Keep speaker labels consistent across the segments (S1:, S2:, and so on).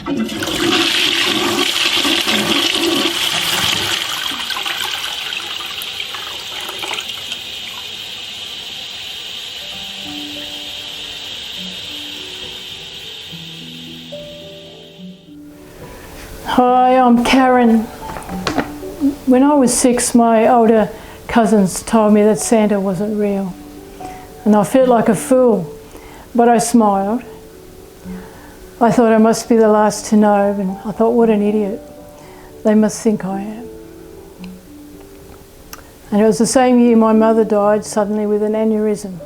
S1: Hi, I'm Karen. When I was 6, my older cousins told me that Santa wasn't real. And I felt like a fool, but I smiled. I thought I must be the last to know, and I thought, what an idiot. They must think I am. And it was the same year my mother died suddenly with an aneurysm.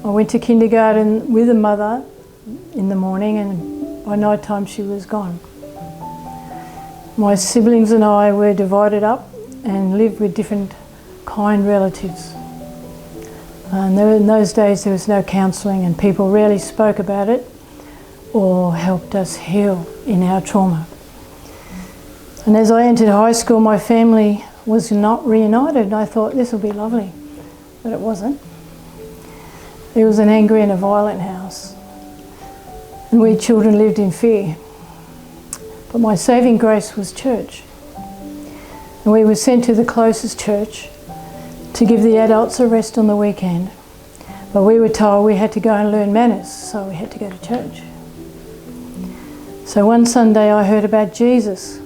S1: I went to kindergarten with a mother in the morning, and by night time she was gone. My siblings and I were divided up and lived with different kind relatives. And in those days there was no counselling, and people rarely spoke about it or helped us heal in our trauma. And as I entered high school, my family was not reunited, and I thought this will be lovely, but it wasn't. It was an angry and a violent house, and we children lived in fear. But my saving grace was church. And we were sent to the closest church to give the adults a rest on the weekend. But we were told we had to go and learn manners, so we had to go to church. So one Sunday I heard about Jesus.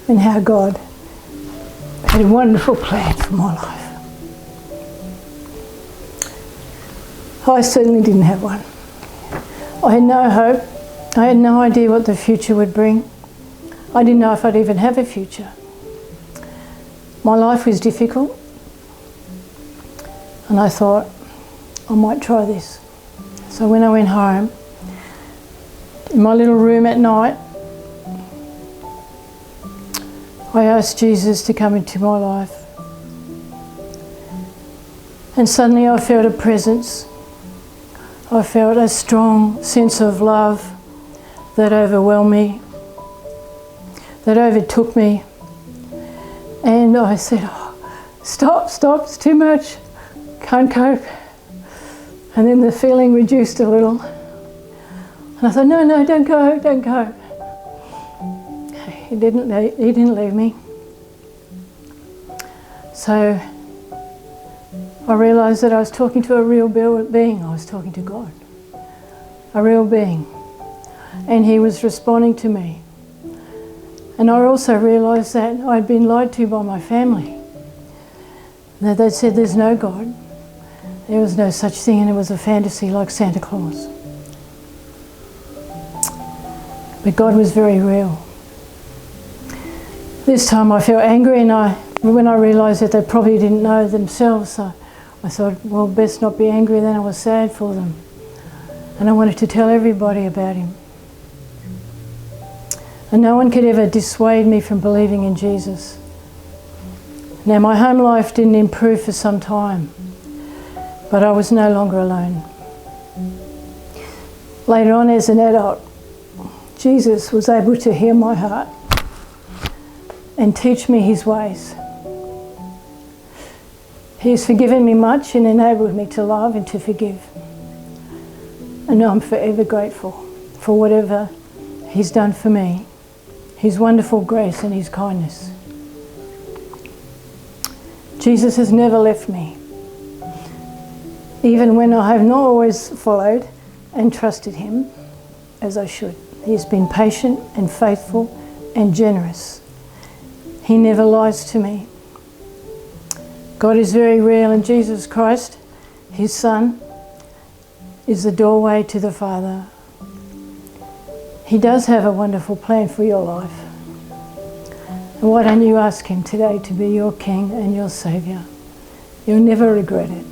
S1: And how God had a wonderful plan for my life. I certainly didn't have one. I had no hope. I had no idea what the future would bring. I didn't know if I'd even have a future. My life was difficult, and I thought, I might try this. So when I went home, in my little room at night, I asked Jesus to come into my life. And suddenly I felt a presence. I felt a strong sense of love that overwhelmed me, that overtook me. And I said, oh, stop, it's too much, can't cope. And then the feeling reduced a little. And I thought, no, don't go. He didn't leave me. So I realised that I was talking to a real being. I was talking to God, a real being. And he was responding to me. And I also realised that I'd been lied to by my family. That they'd said there's no God, there was no such thing, and it was a fantasy like Santa Claus. But God was very real. This time I felt angry, and when I realised that they probably didn't know themselves, so I thought, well, best not be angry. Then I was sad for them. And I wanted to tell everybody about him. And no one could ever dissuade me from believing in Jesus. Now, my home life didn't improve for some time, but I was no longer alone. Later on, as an adult, Jesus was able to heal my heart and teach me his ways. He has forgiven me much and enabled me to love and to forgive. And I'm forever grateful for whatever he's done for me, his wonderful grace and his kindness. Jesus has never left me, even when I have not always followed and trusted him as I should. He has been patient and faithful and generous. He never lies to me. God is very real, and Jesus Christ, his Son, is the doorway to the Father. He does have a wonderful plan for your life. And why don't you ask him today to be your King and your Saviour? You'll never regret it.